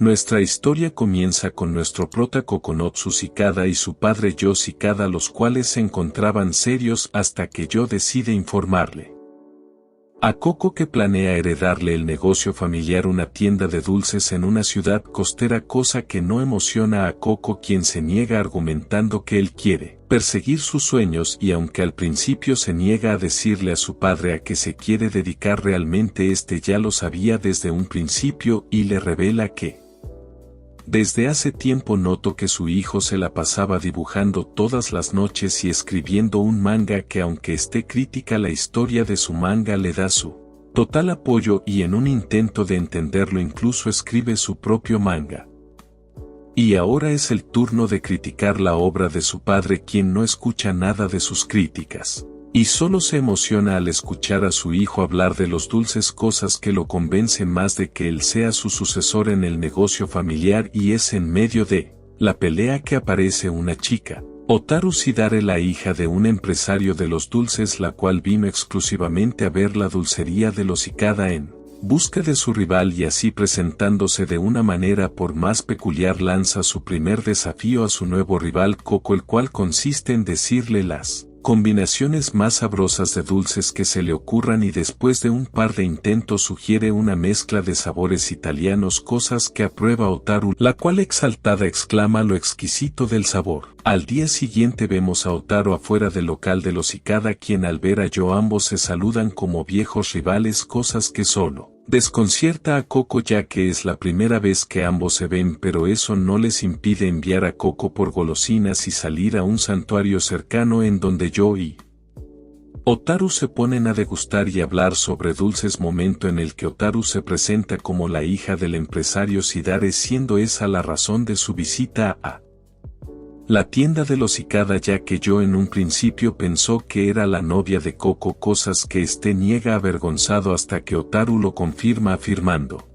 Nuestra historia comienza con nuestro prota Kokonotsu Cicada y su padre Yo Cicada, los cuales se encontraban serios hasta que Yo decide informarle a Coco que planea heredarle el negocio familiar, una tienda de dulces en una ciudad costera, cosa que no emociona a Coco, quien se niega argumentando que él quiere perseguir sus sueños, y aunque al principio se niega a decirle a su padre a qué se quiere dedicar realmente, este ya lo sabía desde un principio y le revela que desde hace tiempo notó que su hijo se la pasaba dibujando todas las noches y escribiendo un manga que, aunque esté crítica la historia de su manga, le da su total apoyo, y en un intento de entenderlo incluso escribe su propio manga. Y ahora es el turno de criticar la obra de su padre, quien no escucha nada de sus críticas y solo se emociona al escuchar a su hijo hablar de los dulces, cosas que lo convencen más de que él sea su sucesor en el negocio familiar. Y es en medio de la pelea que aparece una chica, Otaru Sidare, la hija de un empresario de los dulces, la cual vino exclusivamente a ver la dulcería de los Cicada en busca de su rival, y así, presentándose de una manera por más peculiar, lanza su primer desafío a su nuevo rival Coco, el cual consiste en decirle las combinaciones más sabrosas de dulces que se le ocurran, y después de un par de intentos sugiere una mezcla de sabores italianos, cosas que aprueba Otaru, la cual exaltada exclama lo exquisito del sabor. Al día siguiente vemos a Otaru afuera del local de los Cicada, quien al ver a Yo ambos se saludan como viejos rivales, cosas que solo desconcierta a Coco ya que es la primera vez que ambos se ven, pero eso no les impide enviar a Coco por golosinas y salir a un santuario cercano en donde Yo y Otaru se ponen a degustar y hablar sobre dulces, momento en el que Otaru se presenta como la hija del empresario Sidare, siendo esa la razón de su visita a la tienda de los Cicada, ya que Yo en un principio pensó que era la novia de Coco, cosas que este niega avergonzado hasta que Otaru lo confirma afirmando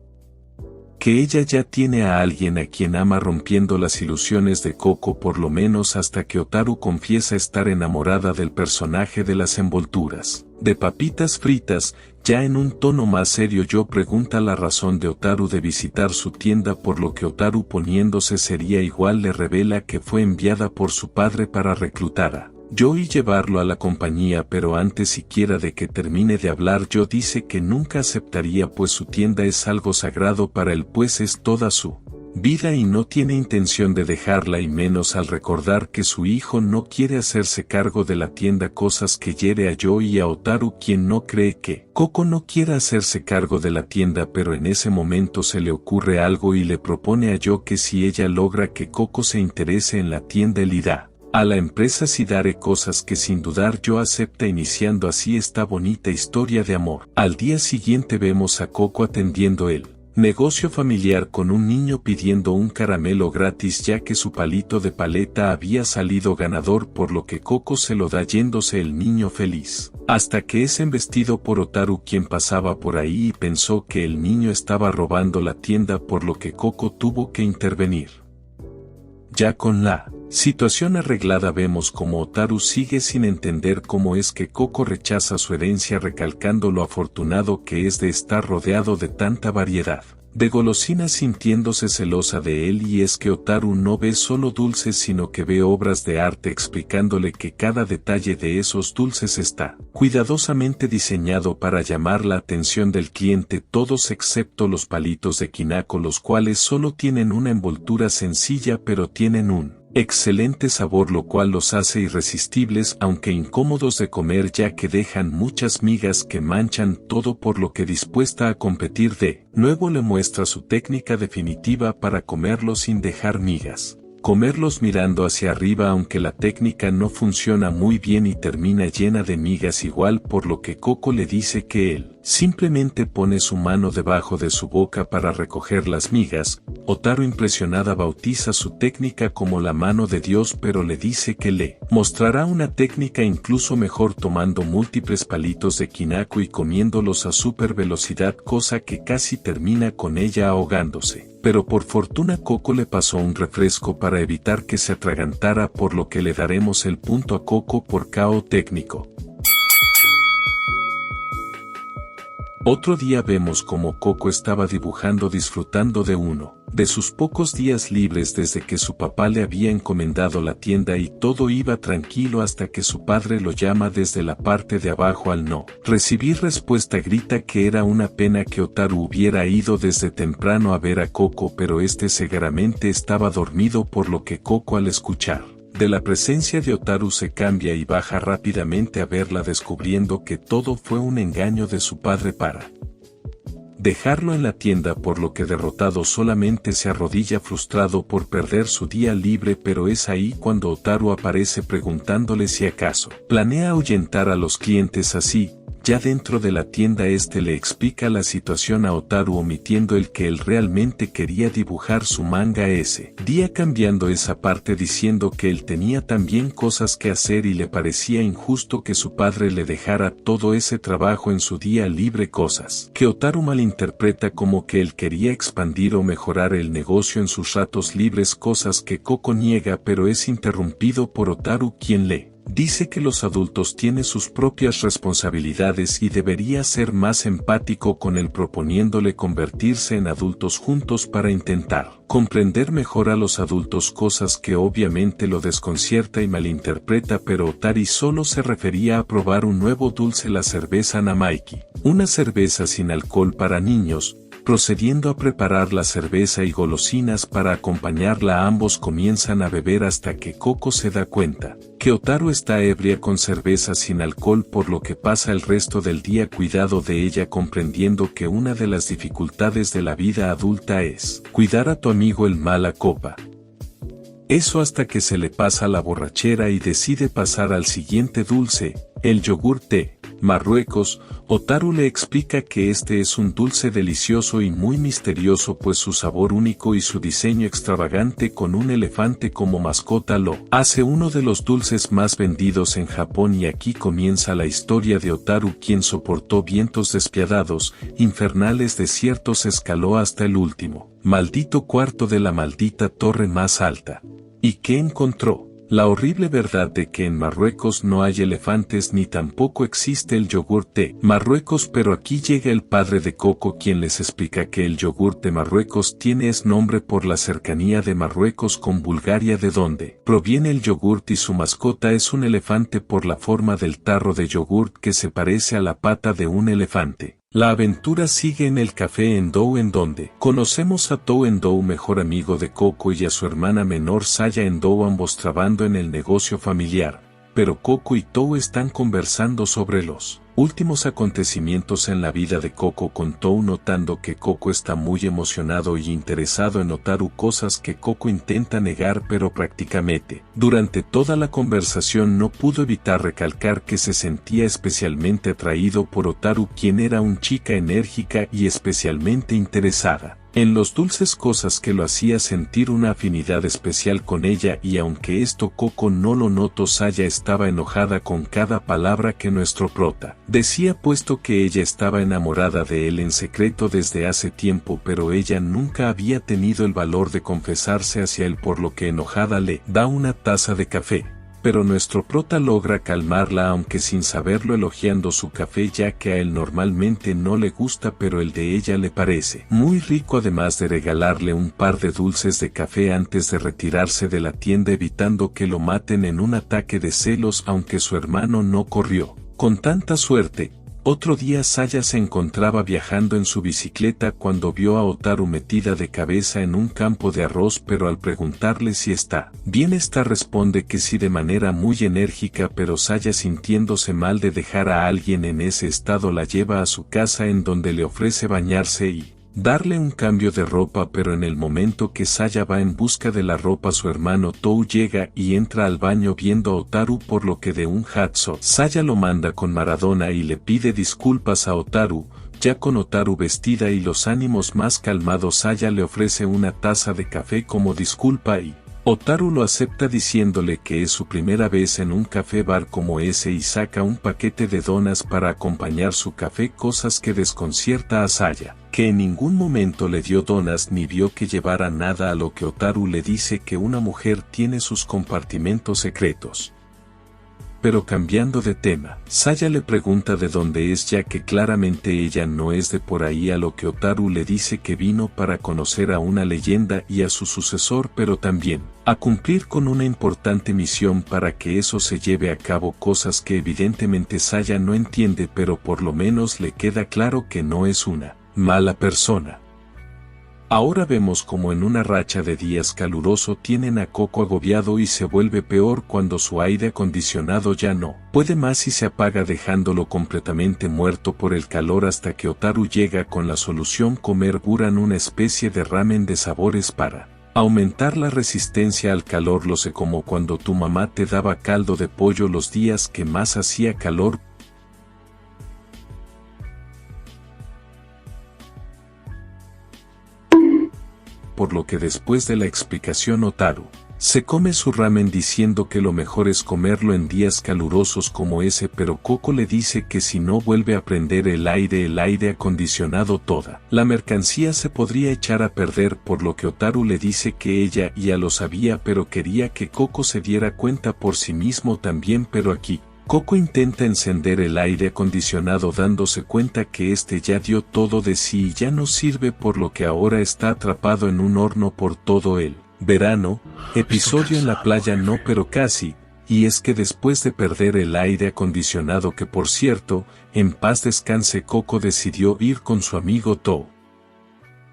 que ella ya tiene a alguien a quien ama, rompiendo las ilusiones de Coco, por lo menos hasta que Otaru confiesa estar enamorada del personaje de las envolturas de papitas fritas. Ya en un tono más serio, Yo pregunta la razón de Otaru de visitar su tienda, por lo que Otaru, poniéndose sería igual, le revela que fue enviada por su padre para reclutar a Yo y llevarlo a la compañía, pero antes siquiera de que termine de hablar, Yo dice que nunca aceptaría, pues su tienda es algo sagrado para él, pues es toda su vida y no tiene intención de dejarla, y menos al recordar que su hijo no quiere hacerse cargo de la tienda, cosas que hiere a Yo y a Otaru, quien no cree que Coco no quiera hacerse cargo de la tienda, pero en ese momento se le ocurre algo y le propone a Yo que si ella logra que Coco se interese en la tienda, él irá a la empresa Sidare, cosas que sin dudar Yo acepta, iniciando así esta bonita historia de amor. Al día siguiente vemos a Coco atendiendo el negocio familiar con un niño pidiendo un caramelo gratis, ya que su palito de paleta había salido ganador, por lo que Coco se lo da, yéndose el niño feliz, hasta que es embestido por Otaru, quien pasaba por ahí y pensó que el niño estaba robando la tienda, por lo que Coco tuvo que intervenir. Ya con la situación arreglada, vemos como Otaru sigue sin entender cómo es que Coco rechaza su herencia, recalcando lo afortunado que es de estar rodeado de tanta variedad de golosinas, sintiéndose celosa de él. Y es que Otaru no ve solo dulces, sino que ve obras de arte, explicándole que cada detalle de esos dulces está cuidadosamente diseñado para llamar la atención del cliente, todos excepto los palitos de Kinako, los cuales solo tienen una envoltura sencilla pero tienen un excelente sabor, lo cual los hace irresistibles, aunque incómodos de comer, ya que dejan muchas migas que manchan todo, por lo que, dispuesta a competir, de nuevo le muestra su técnica definitiva para comerlos sin dejar migas. Comerlos mirando hacia arriba, aunque la técnica no funciona muy bien y termina llena de migas igual, por lo que Coco le dice que él simplemente pone su mano debajo de su boca para recoger las migas. Otaru, impresionada, bautiza su técnica como la mano de Dios, pero le dice que le mostrará una técnica incluso mejor, tomando múltiples palitos de Kinako y comiéndolos a super velocidad, cosa que casi termina con ella ahogándose. Pero por fortuna Coco le pasó un refresco para evitar que se atragantara, por lo que le daremos el punto a Coco por KO técnico. Otro día vemos como Coco estaba dibujando disfrutando de uno de sus pocos días libres desde que su papá le había encomendado la tienda y todo iba tranquilo hasta que su padre lo llama desde la parte de abajo al no recibir respuesta grita que era una pena que Otaru hubiera ido desde temprano a ver a Coco pero este seguramente estaba dormido por lo que Coco al escuchar de la presencia de Otaru se cambia y baja rápidamente a verla descubriendo que todo fue un engaño de su padre para dejarlo en la tienda por lo que derrotado solamente se arrodilla frustrado por perder su día libre pero es ahí cuando Otaru aparece preguntándole si acaso planea ahuyentar a los clientes así. Ya dentro de la tienda le explica la situación a Otaru omitiendo el que él realmente quería dibujar su manga ese día cambiando esa parte diciendo que él tenía también cosas que hacer y le parecía injusto que su padre le dejara todo ese trabajo en su día libre cosas que Otaru malinterpreta como que él quería expandir o mejorar el negocio en sus ratos libres cosas que Coco niega pero es interrumpido por Otaru quien le dice que los adultos tienen sus propias responsabilidades y debería ser más empático con él proponiéndole convertirse en adultos juntos para intentar comprender mejor a los adultos cosas que obviamente lo desconcierta y malinterpreta pero Otaru solo se refería a probar un nuevo dulce la cerveza Namaiki, una cerveza sin alcohol para niños. Procediendo a preparar la cerveza y golosinas para acompañarla ambos comienzan a beber hasta que Coco se da cuenta que Otaru está ebria con cerveza sin alcohol por lo que pasa el resto del día cuidado de ella comprendiendo que una de las dificultades de la vida adulta es cuidar a tu amigo el mala copa. Eso hasta que se le pasa la borrachera y decide pasar al siguiente dulce, el yogur té. Marruecos, Otaru le explica que este es un dulce delicioso y muy misterioso pues su sabor único y su diseño extravagante con un elefante como mascota lo hace uno de los dulces más vendidos en Japón y aquí comienza la historia de Otaru quien soportó vientos despiadados, infernales desiertos escaló hasta el último, maldito cuarto de la maldita torre más alta. ¿Y qué encontró? La horrible verdad de que en Marruecos no hay elefantes ni tampoco existe el yogur té Marruecos pero aquí llega el padre de Coco quien les explica que el yogur té Marruecos tiene ese nombre por la cercanía de Marruecos con Bulgaria de donde proviene el yogurt y su mascota es un elefante por la forma del tarro de yogurt que se parece a la pata de un elefante. La aventura sigue en el café Endou en donde conocemos a Tou Endou mejor amigo de Coco y a su hermana menor Saya Endou ambos trabajando en el negocio familiar, pero Coco y Tou están conversando sobre los últimos acontecimientos en la vida de Coco con Tou notando que Coco está muy emocionado y interesado en Otaru cosas que Coco intenta negar pero prácticamente durante toda la conversación no pudo evitar recalcar que se sentía especialmente atraído por Otaru quien era una chica enérgica y especialmente interesada en los dulces cosas que lo hacía sentir una afinidad especial con ella y aunque esto Coco no lo notó Saya estaba enojada con cada palabra que nuestro prota decía puesto que ella estaba enamorada de él en secreto desde hace tiempo pero ella nunca había tenido el valor de confesarse hacia él por lo que enojada le da una taza de café. Pero nuestro prota logra calmarla aunque sin saberlo elogiando su café ya que a él normalmente no le gusta pero el de ella le parece muy rico además de regalarle un par de dulces de café antes de retirarse de la tienda evitando que lo maten en un ataque de celos aunque su hermano no corrió con tanta suerte. Otro día Saya se encontraba viajando en su bicicleta cuando vio a Otaru metida de cabeza en un campo de arroz pero al preguntarle si está bien esta responde que sí de manera muy enérgica pero Saya sintiéndose mal de dejar a alguien en ese estado la lleva a su casa en donde le ofrece bañarse y darle un cambio de ropa pero en el momento que Saya va en busca de la ropa su hermano Tou llega y entra al baño viendo a Otaru por lo que de un hatso Saya lo manda con Maradona y le pide disculpas a Otaru, ya con Otaru vestida y los ánimos más calmados Saya le ofrece una taza de café como disculpa y Otaru lo acepta diciéndole que es su primera vez en un café bar como ese y saca un paquete de donas para acompañar su café cosas que desconcierta a Saya, que en ningún momento le dio donas ni vio que llevara nada a lo que Otaru le dice que una mujer tiene sus compartimentos secretos. Pero cambiando de tema, Saya le pregunta de dónde es ya que claramente ella no es de por ahí, a lo que Otaru le dice que vino para conocer a una leyenda y a su sucesor, pero también a cumplir con una importante misión para que eso se lleve a cabo, cosas que evidentemente Saya no entiende, pero por lo menos le queda claro que no es una mala persona. Ahora vemos como en una racha de días caluroso tienen a Coco agobiado y se vuelve peor cuando su aire acondicionado ya no puede más y se apaga dejándolo completamente muerto por el calor, hasta que Otaru llega con la solución: comer Buran, una especie de ramen de sabores para aumentar la resistencia al calor. Lo sé, como cuando tu mamá te daba caldo de pollo los días que más hacía calor. Por lo que después de la explicación Otaru se come su ramen diciendo que lo mejor es comerlo en días calurosos como ese, pero Coco le dice que si no vuelve a prender el aire acondicionado, toda la mercancía se podría echar a perder, por lo que Otaru le dice que ella ya lo sabía, pero quería que Coco se diera cuenta por sí mismo también. Pero aquí Coco intenta encender el aire acondicionado dándose cuenta que este ya dio todo de sí y ya no sirve, por lo que ahora está atrapado en un horno por todo el verano. Episodio en la playa, no pero casi, y es que después de perder el aire acondicionado, que por cierto, en paz descanse, Coco decidió ir con su amigo Tou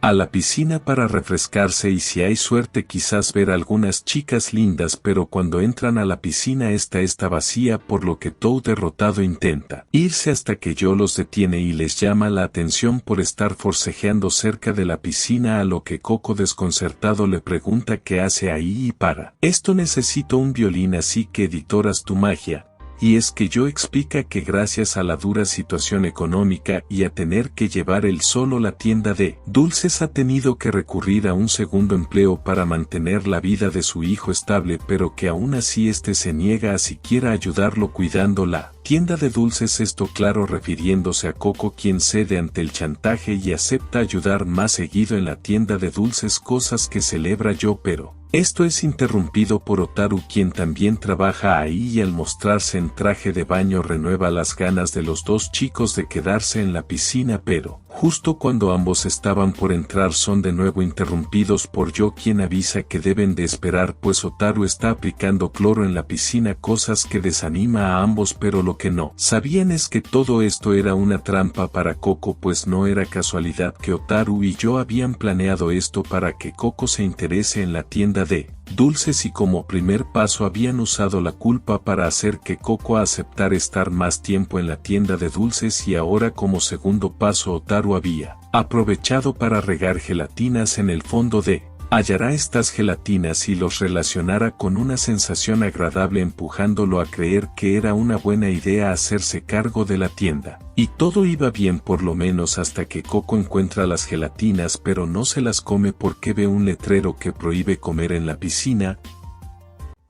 a la piscina para refrescarse y, si hay suerte, quizás ver algunas chicas lindas, pero cuando entran a la piscina esta está vacía, por lo que Tou, derrotado, intenta irse hasta que Yo los detiene y les llama la atención por estar forcejeando cerca de la piscina, a lo que Coco, desconcertado, le pregunta qué hace ahí, y para esto necesito un violín, así que editoras tu magia. Y es que Yo explica que gracias a la dura situación económica y a tener que llevar él solo la tienda de dulces, ha tenido que recurrir a un segundo empleo para mantener la vida de su hijo estable, pero que aún así este se niega a siquiera ayudarlo cuidando la tienda de dulces. Esto claro refiriéndose a Coco, quien cede ante el chantaje y acepta ayudar más seguido en la tienda de dulces, cosas que celebra Yo, pero esto es interrumpido por Otaru, quien también trabaja ahí, y al mostrarse en traje de baño renueva las ganas de los dos chicos de quedarse en la piscina, pero justo cuando ambos estaban por entrar son de nuevo interrumpidos por Yo, quien avisa que deben de esperar pues Otaru está aplicando cloro en la piscina, cosas que desanima a ambos, pero lo que no sabían es que todo esto era una trampa para Coco, pues no era casualidad que Otaru y Yo habían planeado esto para que Coco se interese en la tienda de dulces, y como primer paso habían usado la culpa para hacer que Coco aceptara estar más tiempo en la tienda de dulces, y ahora como segundo paso Otaru había aprovechado para regar gelatinas en el fondo de hallará estas gelatinas y los relacionará con una sensación agradable, empujándolo a creer que era una buena idea hacerse cargo de la tienda. Y todo iba bien, por lo menos hasta que Coco encuentra las gelatinas, pero no se las come porque ve un letrero que prohíbe comer en la piscina.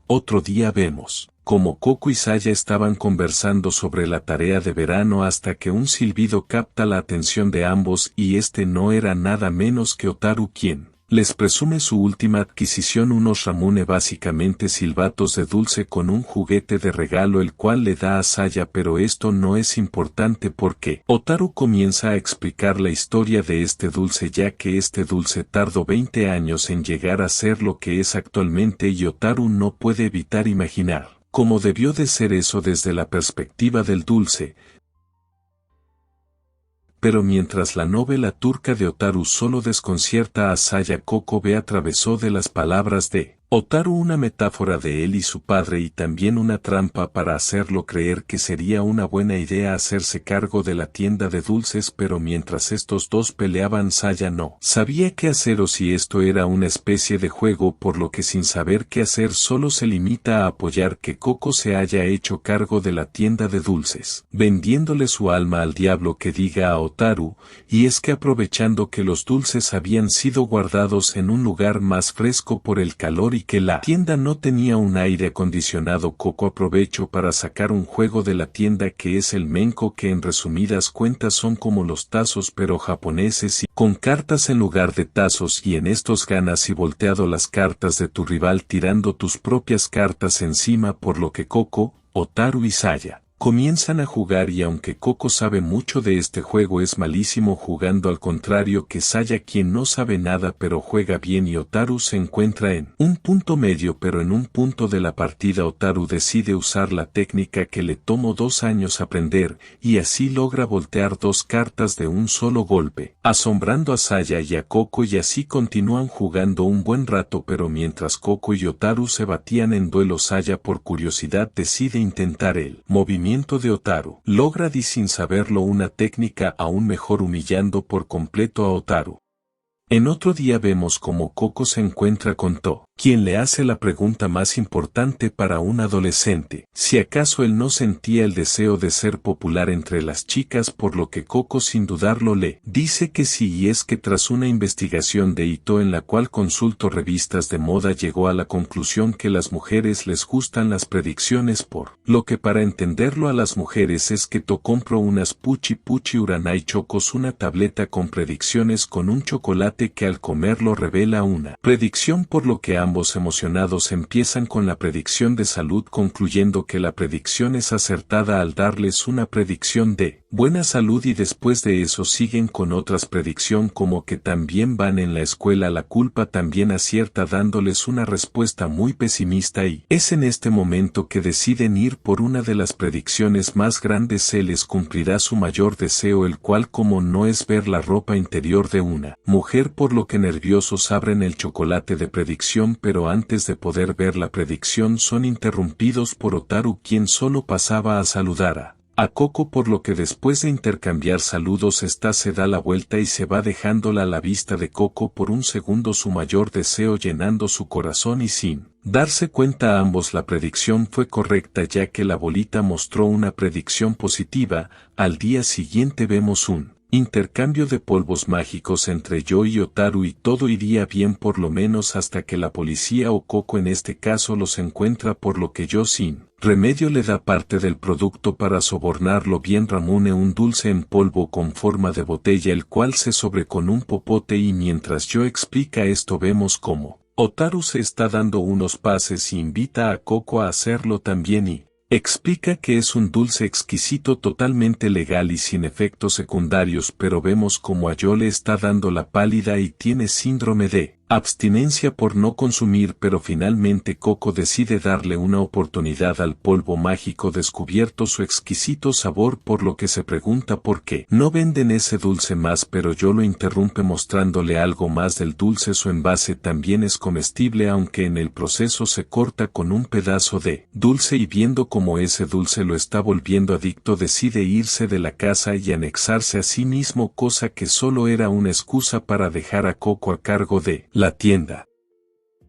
Otro día vemos como Coco y Saya estaban conversando sobre la tarea de verano, hasta que un silbido capta la atención de ambos, y este no era nada menos que Otaru, quien les presume su última adquisición, unos Ramune, básicamente silbatos de dulce con un juguete de regalo, el cual le da a Saya, pero esto no es importante porque Otaru comienza a explicar la historia de este dulce, ya que este dulce tardó 20 años en llegar a ser lo que es actualmente, y Otaru no puede evitar imaginar cómo debió de ser eso desde la perspectiva del dulce. Pero mientras la novela turca de Otaru solo desconcierta a Saya, Coco ve atravesó de las palabras de Otaru una metáfora de él y su padre, y también una trampa para hacerlo creer que sería una buena idea hacerse cargo de la tienda de dulces. Pero mientras estos dos peleaban, Saya no sabía qué hacer o si esto era una especie de juego, por lo que sin saber qué hacer solo se limita a apoyar que Coco se haya hecho cargo de la tienda de dulces, vendiéndole su alma al diablo, que diga a Otaru. Y es que aprovechando que los dulces habían sido guardados en un lugar más fresco por el calor y que la tienda no tenía un aire acondicionado, Coco aprovechó para sacar un juego de la tienda que es el menko, que en resumidas cuentas son como los tazos pero japoneses y con cartas en lugar de tazos, y en estos ganas y volteado las cartas de tu rival tirando tus propias cartas encima, por lo que Coco, Otaru y Saya comienzan a jugar y aunque Coco sabe mucho de este juego es malísimo jugando al contrario que Saya quien no sabe nada pero juega bien y Otaru se encuentra en un punto medio pero en un punto de la partida Otaru decide usar la técnica que le tomó 2 años aprender y así logra voltear 2 cartas de un solo golpe, asombrando a Saya y a Coco y así continúan jugando un buen rato pero mientras Coco y Otaru se batían en duelo Saya por curiosidad decide intentar el movimiento de Otaru. Logra sin saberlo una técnica aún mejor humillando por completo a Otaru. En otro día vemos cómo Coco se encuentra con To, quien le hace la pregunta más importante para un adolescente, si acaso él no sentía el deseo de ser popular entre las chicas por lo que Coco sin dudarlo le dice que sí y es que tras una investigación de Ito en la cual consultó revistas de moda llegó a la conclusión que las mujeres les gustan las predicciones por lo que para entenderlo a las mujeres es que To compró unas Puchi Puchi Uranai Chocos una tableta con predicciones con un chocolate que al comerlo revela una predicción por lo que ambos emocionados empiezan con la predicción de salud concluyendo que la predicción es acertada al darles una predicción de buena salud y después de eso siguen con otras predicción como que también van en la escuela la culpa también acierta dándoles una respuesta muy pesimista y es en este momento que deciden ir por una de las predicciones más grandes se les cumplirá su mayor deseo el cual como no es ver la ropa interior de una mujer por lo que nerviosos abren el chocolate de predicción pero antes de poder ver la predicción son interrumpidos por Otaru quien solo pasaba a saludar a Coco por lo que después de intercambiar saludos esta se da la vuelta y se va dejándola a la vista de Coco por un segundo su mayor deseo llenando su corazón y sin darse cuenta a ambos la predicción fue correcta ya que la bolita mostró una predicción positiva, al día siguiente vemos un intercambio de polvos mágicos entre yo y Otaru y todo iría bien por lo menos hasta que la policía o Coco en este caso los encuentra por lo que yo sin remedio le da parte del producto para sobornarlo bien Ramune un dulce en polvo con forma de botella el cual se sobre con un popote y mientras yo explica esto vemos cómo Otaru se está dando unos pases y invita a Coco a hacerlo también y explica que es un dulce exquisito totalmente legal y sin efectos secundarios pero vemos como a Yo le está dando la pálida y tiene síndrome de abstinencia por no consumir pero finalmente Coco decide darle una oportunidad al polvo mágico descubierto su exquisito sabor por lo que se pregunta por qué no venden ese dulce más pero Yo lo interrumpe mostrándole algo más del dulce su envase también es comestible aunque en el proceso se corta con un pedazo de dulce y viendo como ese dulce lo está volviendo adicto decide irse de la casa y anexarse a sí mismo cosa que solo era una excusa para dejar a Coco a cargo de la tienda.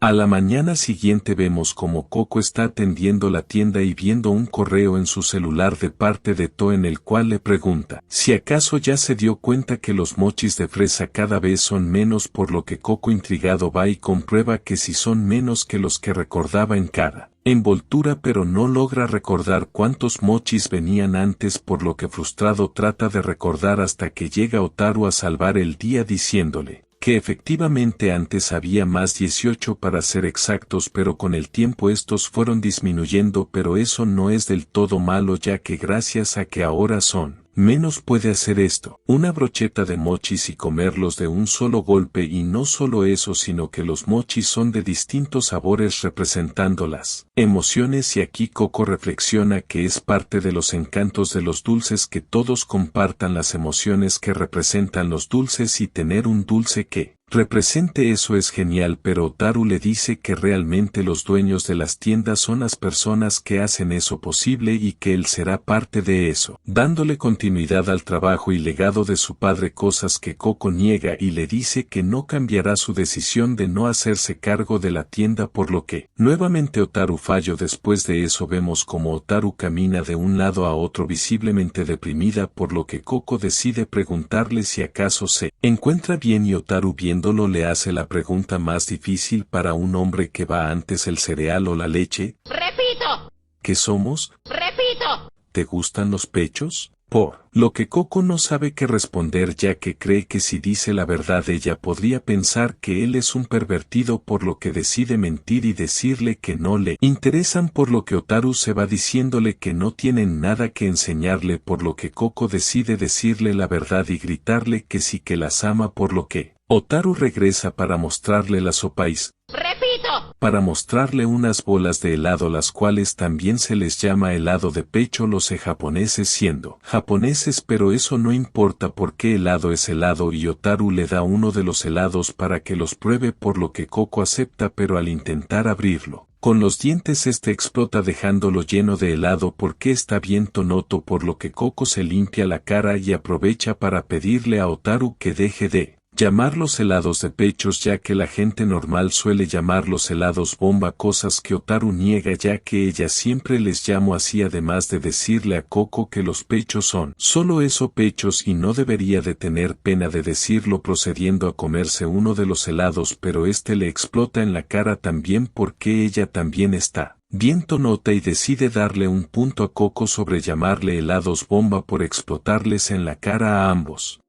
A la mañana siguiente vemos como Coco está atendiendo la tienda y viendo un correo en su celular de parte de To en el cual le pregunta si acaso ya se dio cuenta que los mochis de fresa cada vez son menos por lo que Coco intrigado va y comprueba que si son menos que los que recordaba en cada envoltura pero no logra recordar cuántos mochis venían antes por lo que frustrado trata de recordar hasta que llega Otaru a salvar el día diciéndole que efectivamente antes había más 18 para ser exactos pero con el tiempo estos fueron disminuyendo pero eso no es del todo malo ya que gracias a que ahora son menos puede hacer esto, una brocheta de mochis y comerlos de un solo golpe y no solo eso sino que los mochis son de distintos sabores representando las emociones y aquí Coco reflexiona que es parte de los encantos de los dulces que todos compartan las emociones que representan los dulces y tener un dulce que represente eso es genial pero Otaru le dice que realmente los dueños de las tiendas son las personas que hacen eso posible y que él será parte de eso, dándole continuidad al trabajo y legado de su padre cosas que Coco niega y le dice que no cambiará su decisión de no hacerse cargo de la tienda por lo que nuevamente Otaru falló después de eso vemos como Otaru camina de un lado a otro visiblemente deprimida por lo que Coco decide preguntarle si acaso se encuentra bien y Otaru viéndolo le hace la pregunta más difícil para un hombre que va antes el cereal o la leche. ¡Repito! ¿Qué somos? ¡Repito! ¿Te gustan los pechos? Por lo que Coco no sabe qué responder, ya que cree que si dice la verdad ella podría pensar que él es un pervertido, por lo que decide mentir y decirle que no le interesan, por lo que Otaru se va diciéndole que no tienen nada que enseñarle, por lo que Coco decide decirle la verdad y gritarle que sí que las ama, por lo que Otaru regresa para mostrarle la sopais. Para mostrarle unas bolas de helado, las cuales también se les llama helado de pecho los japoneses, siendo japoneses, pero eso no importa porque helado es helado, y Otaru le da uno de los helados para que los pruebe, por lo que Coco acepta, pero al intentar abrirlo con los dientes este explota dejándolo lleno de helado porque está bien tonoto, por lo que Coco se limpia la cara y aprovecha para pedirle a Otaru que deje de llamarlos helados de pechos, ya que la gente normal suele llamarlos helados bomba, cosas que Otaru niega ya que ella siempre les llamó así, además de decirle a Coco que los pechos son solo eso, pechos, y no debería de tener pena de decirlo, procediendo a comerse uno de los helados, pero este le explota en la cara también porque ella también está bien tonota y decide darle un punto a Coco sobre llamarle helados bomba por explotarles en la cara a ambos.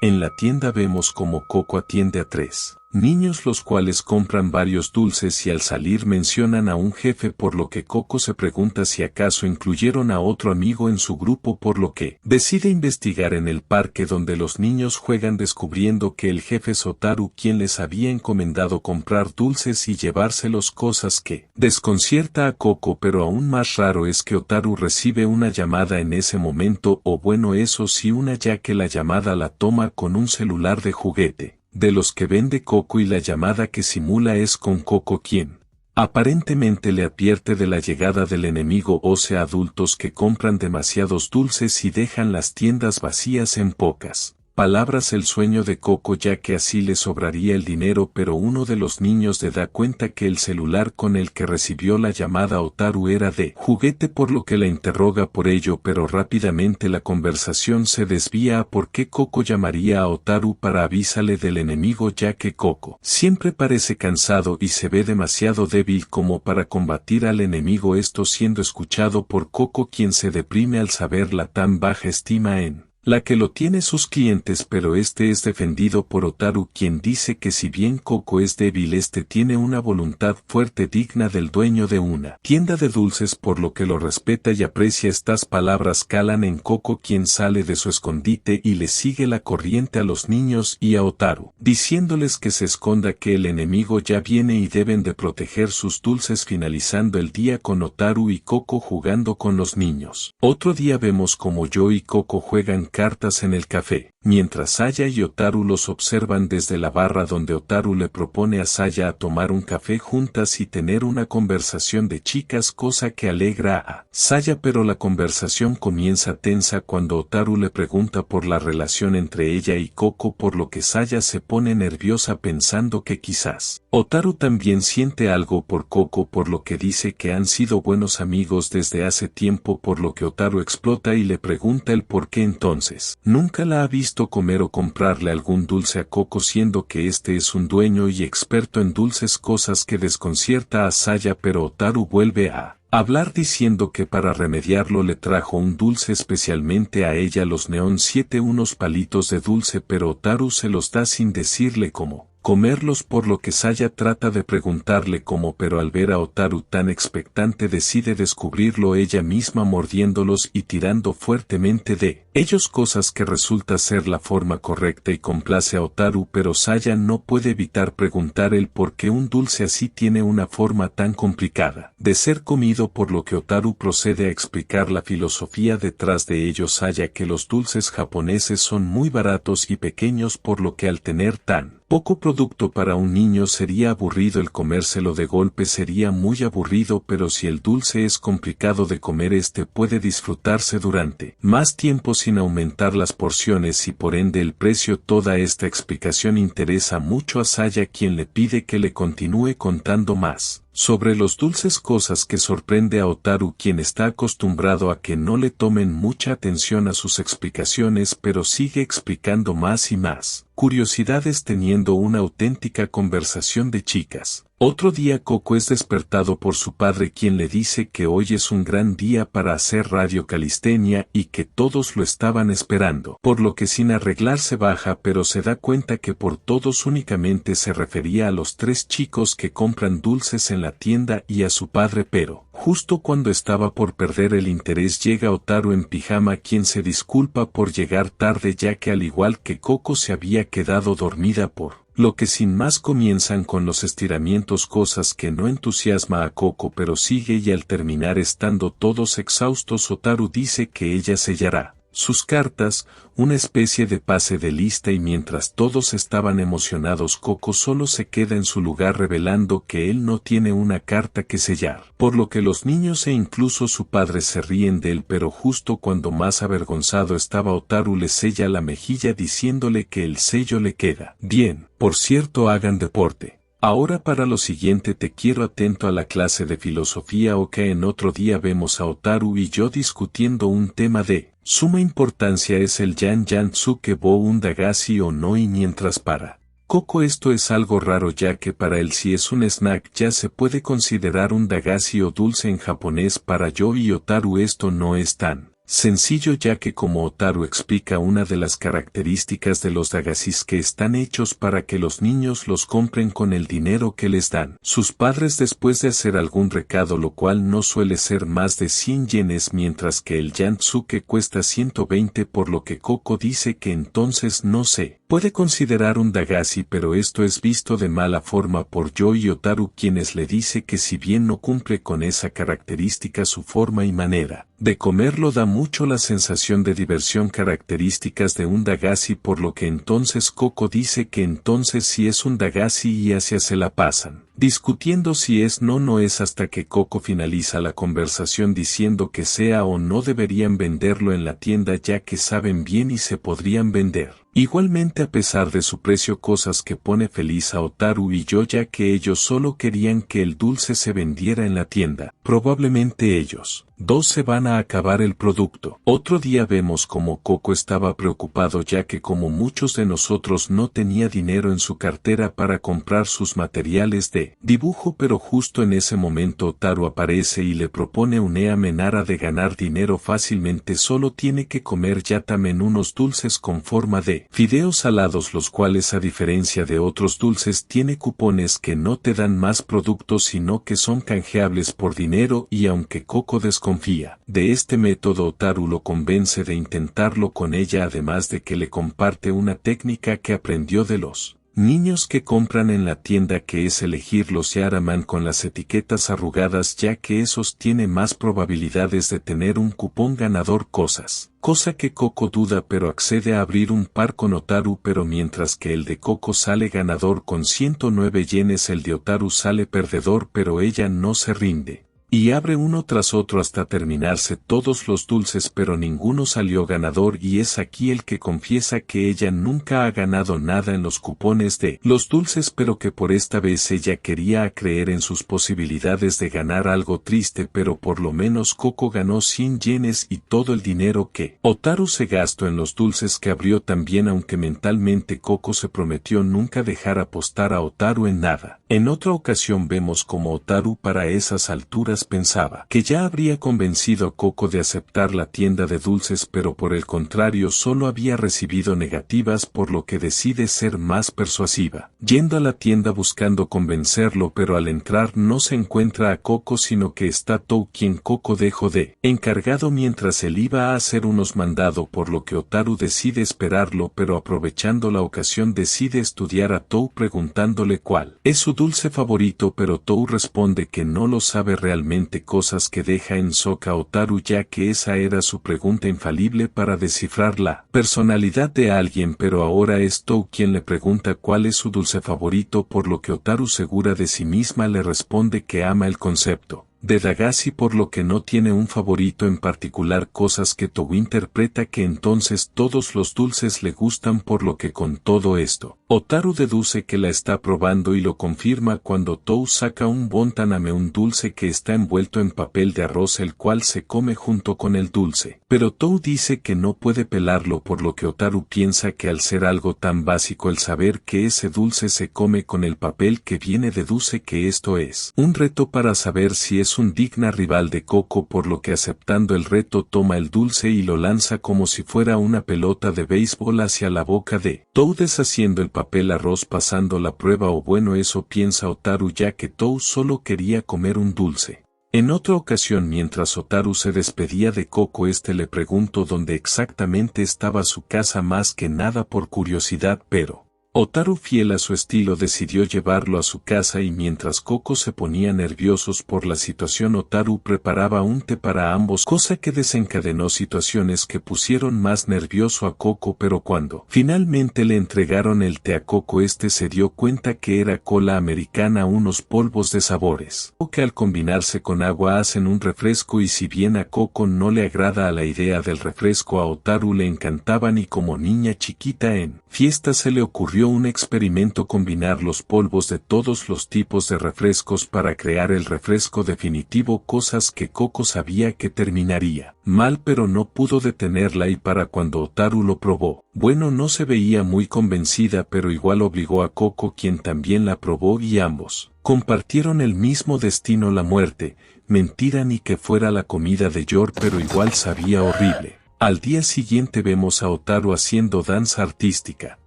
En la tienda vemos como Coco atiende a 3 niños, los cuales compran varios dulces y al salir mencionan a un jefe, por lo que Coco se pregunta si acaso incluyeron a otro amigo en su grupo, por lo que decide investigar en el parque donde los niños juegan, descubriendo que el jefe es Otaru, quien les había encomendado comprar dulces y llevárselos, cosas que desconcierta a Coco, pero aún más raro es que Otaru recibe una llamada en ese momento, o bueno, eso sí, una, ya que la llamada la toma con un celular de juguete de los que vende Coco, y la llamada que simula es con Coco, quien aparentemente le advierte de la llegada del enemigo, o sea, adultos que compran demasiados dulces y dejan las tiendas vacías. En pocas palabras, el sueño de Coco, ya que así le sobraría el dinero, pero uno de los niños le da cuenta que el celular con el que recibió la llamada Otaru era de juguete, por lo que la interroga por ello, pero rápidamente la conversación se desvía a por qué Coco llamaría a Otaru para avísale del enemigo, ya que Coco siempre parece cansado y se ve demasiado débil como para combatir al enemigo, esto siendo escuchado por Coco, quien se deprime al saber la tan baja estima en la que lo tiene sus clientes, pero este es defendido por Otaru, quien dice que si bien Coco es débil, este tiene una voluntad fuerte digna del dueño de una tienda de dulces, por lo que lo respeta y aprecia. Estas palabras calan en Coco, quien sale de su escondite y le sigue la corriente a los niños y a Otaru, diciéndoles que se esconda, que el enemigo ya viene y deben de proteger sus dulces, finalizando el día con Otaru y Coco jugando con los niños. Otro día vemos como Yo y Coco juegan cartas en el café, mientras Saya y Otaru los observan desde la barra, donde Otaru le propone a Saya a tomar un café juntas y tener una conversación de chicas, cosa que alegra a Saya, pero la conversación comienza tensa cuando Otaru le pregunta por la relación entre ella y Coco, por lo que Saya se pone nerviosa pensando que quizás Otaru también siente algo por Coco, por lo que dice que han sido buenos amigos desde hace tiempo, por lo que Otaru explota y le pregunta el por qué entonces nunca la ha visto comer o comprarle algún dulce a Coco, siendo que este es un dueño y experto en dulces, cosas que desconcierta a Saya, pero Otaru vuelve a hablar diciendo que para remediarlo le trajo un dulce especialmente a ella, los Neon 7, unos palitos de dulce, pero Otaru se los da sin decirle cómo comerlos, por lo que Saya trata de preguntarle cómo, pero al ver a Otaru tan expectante decide descubrirlo ella misma mordiéndolos y tirando fuertemente de ellos, cosas que resulta ser la forma correcta y complace a Otaru, pero Saya no puede evitar preguntar el por qué un dulce así tiene una forma tan complicada de ser comido, por lo que Otaru procede a explicar la filosofía detrás de ellos. Saya que los dulces japoneses son muy baratos y pequeños, por lo que al tener tan poco producto para un niño sería aburrido el comérselo de golpe, sería muy aburrido, pero si el dulce es complicado de comer, este puede disfrutarse durante más tiempo sin aumentar las porciones y por ende el precio. Toda esta explicación interesa mucho a Saya, quien le pide que le continúe contando más. Sobre los dulces, cosas que sorprende a Otaru, quien está acostumbrado a que no le tomen mucha atención a sus explicaciones, pero sigue explicando más y más. Curiosidades, teniendo una auténtica conversación de chicas. Otro día Coco es despertado por su padre, quien le dice que hoy es un gran día para hacer radiocalistenia y que todos lo estaban esperando, por lo que sin arreglarse baja, pero se da cuenta que por todos únicamente se refería a los 3 chicos que compran dulces en la tienda y a su padre, pero justo cuando estaba por perder el interés llega Otaru en pijama, quien se disculpa por llegar tarde, ya que al igual que Coco se había quedado dormida, por lo que sin más comienzan con los estiramientos, cosas que no entusiasma a Coco, pero sigue, y al terminar estando todos exhaustos Otaru dice que ella sellará sus cartas, una especie de pase de lista, y mientras todos estaban emocionados Coco solo se queda en su lugar revelando que él no tiene una carta que sellar, por lo que los niños e incluso su padre se ríen de él, pero justo cuando más avergonzado estaba Otaru le sella la mejilla diciéndole que el sello le queda bien. Por cierto, hagan deporte. Ahora para lo siguiente te quiero atento a la clase de filosofía, o que en otro día vemos a Otaru y yo discutiendo un tema de suma importancia, es el Yan-Yan-Tsuke Bo un Dagashi o no, y mientras para Coco esto es algo raro, ya que para él si es un snack ya se puede considerar un dagashi o dulce en japonés. Para yo y Otaru esto no es tan sencillo, ya que como Otaru explica, una de las características de los dagashis que están hechos para que los niños los compren con el dinero que les dan sus padres después de hacer algún recado, lo cual no suele ser más de 100 yenes, mientras que el Yan-Tsuke cuesta 120, por lo que Coco dice que entonces no se puede considerar un dagashi, pero esto es visto de mala forma por yo y Otaru, quienes le dice que si bien no cumple con esa característica, su forma y manera de comerlo da mucho la sensación de diversión, características de un dagashi, por lo que entonces Coco dice que entonces sí es un dagashi, y hacia se la pasan discutiendo si es no es, hasta que Coco finaliza la conversación diciendo que sea o no deberían venderlo en la tienda, ya que saben bien y se podrían vender igualmente a pesar de su precio, cosas que pone feliz a Otaru y yo, ya que ellos solo querían que el dulce se vendiera en la tienda. Probablemente ellos 2 se van a acabar el producto. Otro día vemos como Coco estaba preocupado, ya que como muchos de nosotros no tenía dinero en su cartera para comprar sus materiales de dibujo, pero justo en ese momento Otaru aparece y le propone una manera de ganar dinero fácilmente. Solo tiene que comer Yatamen, unos dulces con forma de fideos salados, los cuales a diferencia de otros dulces tiene cupones que no te dan más productos sino que son canjeables por dinero, y aunque Coco desconfía de este método, Otaru lo convence de intentarlo con ella, además de que le comparte una técnica que aprendió de los niños que compran en la tienda, que es elegir los Yaraman con las etiquetas arrugadas, ya que esos tienen más probabilidades de tener un cupón ganador, cosa que Coco duda, pero accede a abrir un par con Otaru, pero mientras que el de Coco sale ganador con 109 yenes, el de Otaru sale perdedor, pero ella no se rinde y abre uno tras otro hasta terminarse todos los dulces, pero ninguno salió ganador, y es aquí el que confiesa que ella nunca ha ganado nada en los cupones de los dulces, pero que por esta vez ella quería creer en sus posibilidades de ganar algo. Triste, pero por lo menos Coco ganó 100 yenes y todo el dinero que Otaru se gastó en los dulces que abrió también, aunque mentalmente Coco se prometió nunca dejar apostar a Otaru en nada. En otra ocasión vemos como Otaru para esas alturas pensaba que ya habría convencido a Coco de aceptar la tienda de dulces, pero por el contrario solo había recibido negativas, por lo que decide ser más persuasiva, yendo a la tienda buscando convencerlo, pero al entrar no se encuentra a Coco sino que está Tou, quien Coco dejó de encargado mientras él iba a hacer unos mandados, por lo que Otaru decide esperarlo, pero aprovechando la ocasión decide estudiar a Tou preguntándole cuál es su dulce favorito, pero Tou responde que no lo sabe realmente, cosas que deja en shock a Otaru, ya que esa era su pregunta infalible para descifrar la personalidad de alguien, pero ahora es Tou quien le pregunta cuál es su dulce favorito, por lo que Otaru, segura de sí misma, le responde que ama el concepto de Dagashi, por lo que no tiene un favorito en particular, cosas que Tou interpreta que entonces todos los dulces le gustan, por lo que con todo esto, Otaru deduce que la está probando y lo confirma cuando Tou saca un bontaname, un dulce que está envuelto en papel de arroz, el cual se come junto con el dulce. Pero Tou dice que no puede pelarlo, por lo que Otaru piensa que al ser algo tan básico el saber que ese dulce se come con el papel que viene, deduce que esto es un reto para saber si es un digna rival de Coco, por lo que aceptando el reto toma el dulce y lo lanza como si fuera una pelota de béisbol hacia la boca de Tou, deshaciendo el papel arroz, pasando la prueba, o bueno, eso piensa Otaru, ya que Tou solo quería comer un dulce. En otra ocasión, mientras Otaru se despedía de Coco, le preguntó dónde exactamente estaba su casa, más que nada por curiosidad, pero Otaru, fiel a su estilo, decidió llevarlo a su casa, y mientras Coco se ponía nerviosos por la situación, Otaru preparaba un té para ambos, cosa que desencadenó situaciones que pusieron más nervioso a Coco, pero cuando finalmente le entregaron el té a Coco, se dio cuenta que era cola americana, unos polvos de sabores, que al combinarse con agua hacen un refresco, y si bien a Coco no le agrada la idea del refresco, a Otaru le encantaban, y como niña chiquita en fiesta se le ocurrió un experimento: combinar los polvos de todos los tipos de refrescos para crear el refresco definitivo, cosas que Coco sabía que terminaría mal, pero no pudo detenerla, y para cuando Otaru lo probó, bueno, no se veía muy convencida, pero igual obligó a Coco, quien también la probó, y ambos compartieron el mismo destino, la muerte. Mentira, ni que fuera la comida de Yor, pero igual sabía horrible. Al día siguiente vemos a Otaru haciendo danza artística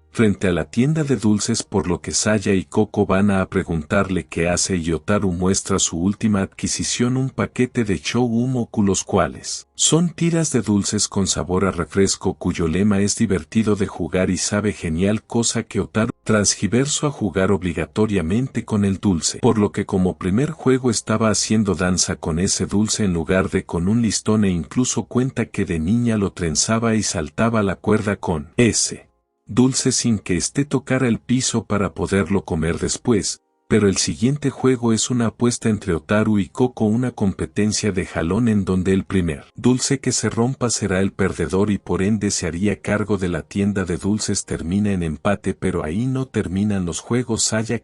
frente a la tienda de dulces, por lo que Saya y Coco van a preguntarle qué hace, y Otaru muestra su última adquisición, un paquete de Chou-Umoku, los cuales son tiras de dulces con sabor a refresco, cuyo lema es divertido de jugar y sabe genial, cosa que Otaru transgiversó a jugar obligatoriamente con el dulce, por lo que como primer juego estaba haciendo danza con ese dulce en lugar de con un listón, e incluso cuenta que de niña lo trenzaba y saltaba la cuerda con ese dulce sin que tocara el piso para poderlo comer después. Pero el siguiente juego es una apuesta entre Otaru y Coco, una competencia de jalón en donde el primer dulce que se rompa será el perdedor, y por ende se haría cargo de la tienda de dulces. Termina en empate, pero ahí no terminan los juegos. Saya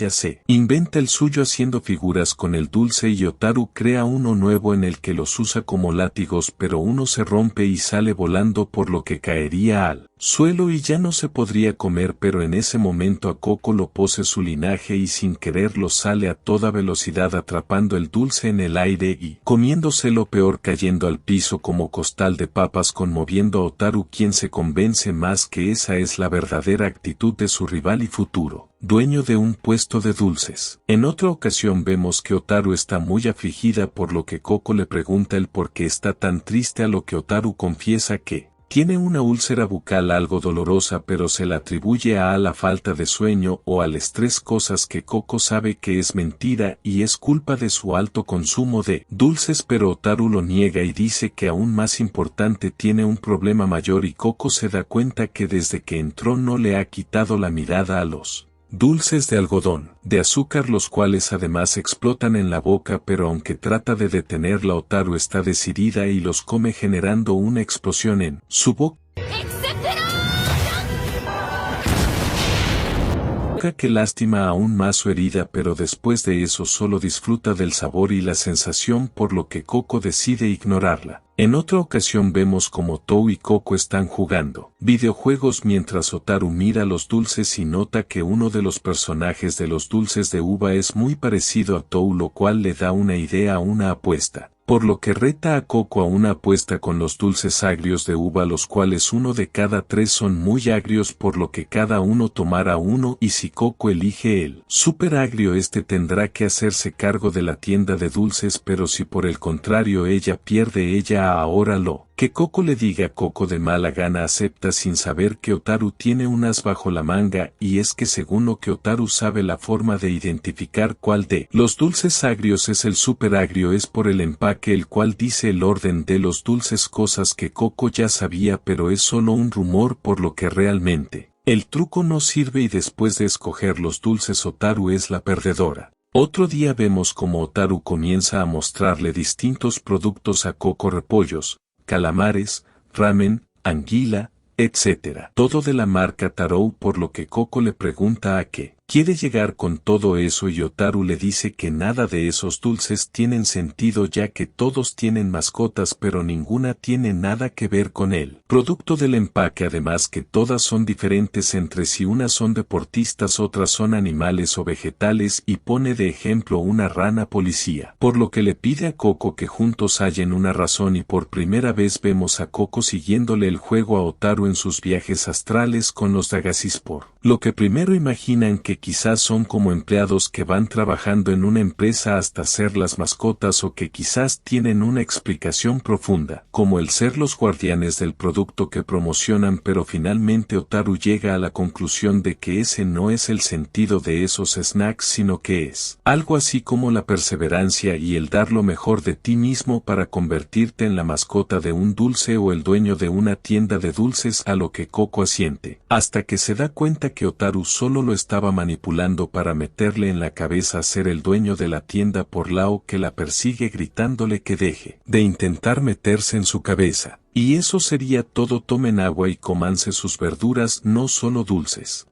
se inventa el suyo haciendo figuras con el dulce, y Otaru crea uno nuevo en el que los usa como látigos, pero uno se rompe y sale volando, por lo que caería al suelo y ya no se podría comer, pero en ese momento a Coco lo posee su linaje y sin quererlo sale a toda velocidad atrapando el dulce en el aire y comiéndoselo, peor cayendo al piso como costal de papas, conmoviendo a Otaru, quien se convence más que esa es la verdadera actitud de su rival y futuro dueño de un puesto de dulces. En otra ocasión vemos que Otaru está muy afligida, por lo que Coco le pregunta el por qué está tan triste, a lo que Otaru confiesa que tiene una úlcera bucal algo dolorosa, pero se la atribuye a la falta de sueño o al estrés, cosas que Coco sabe que es mentira y es culpa de su alto consumo de dulces, pero Otaru lo niega y dice que aún más importante, tiene un problema mayor, y Coco se da cuenta que desde que entró no le ha quitado la mirada a los dulces de algodón de azúcar, los cuales además explotan en la boca, pero aunque trata de detenerla, Otaru está decidida y los come, generando una explosión en su boca que lastima aún más su herida, pero después de eso solo disfruta del sabor y la sensación, por lo que Coco decide ignorarla. En otra ocasión vemos como Tou y Coco están jugando videojuegos mientras Otaru mira los dulces y nota que uno de los personajes de los dulces de uva es muy parecido a Tou, lo cual le da una idea a una apuesta, por lo que reta a Coco a una apuesta con los dulces agrios de uva, los cuales uno de cada 3 son muy agrios, por lo que cada uno tomará uno, y si Coco elige el super agrio, tendrá que hacerse cargo de la tienda de dulces, pero si por el contrario ella pierde, ella ahora lo que Coco le diga. Coco de mala gana acepta sin saber que Otaru tiene un as bajo la manga, y es que según lo que Otaru sabe, la forma de identificar cuál de los dulces agrios es el super agrio es por el empaque, el cual dice el orden de los dulces, cosas que Coco ya sabía, pero es solo un rumor, por lo que realmente el truco no sirve, y después de escoger los dulces Otaru es la perdedora. Otro día vemos como Otaru comienza a mostrarle distintos productos a Coco: repollos, calamares, ramen, anguila, etc. Todo de la marca Tarou, por lo que Coco le pregunta a qué quiere llegar con todo eso y Otaru le dice que nada de esos dulces tienen sentido ya que todos tienen mascotas pero ninguna tiene nada que ver con él. Producto del empaque, además que todas son diferentes entre sí, unas son deportistas, otras son animales o vegetales, y pone de ejemplo una rana policía. Por lo que le pide a Coco que juntos hallen una razón y por primera vez vemos a Coco siguiéndole el juego a Otaru en sus viajes astrales con los Dagasispor. Lo que primero imaginan que quizás son como empleados que van trabajando en una empresa hasta ser las mascotas, o que quizás tienen una explicación profunda, como el ser los guardianes del producto que promocionan, pero finalmente Otaru llega a la conclusión de que ese no es el sentido de esos snacks, sino que es algo así como la perseverancia y el dar lo mejor de ti mismo para convertirte en la mascota de un dulce o el dueño de una tienda de dulces, a lo que Coco asiente, hasta que se da cuenta que Otaru solo lo estaba manipulando para meterle en la cabeza ser el dueño de la tienda, por Lao, que la persigue gritándole que deje de intentar meterse en su cabeza. Y eso sería todo. Tomen agua y cómanse sus verduras, no solo dulces.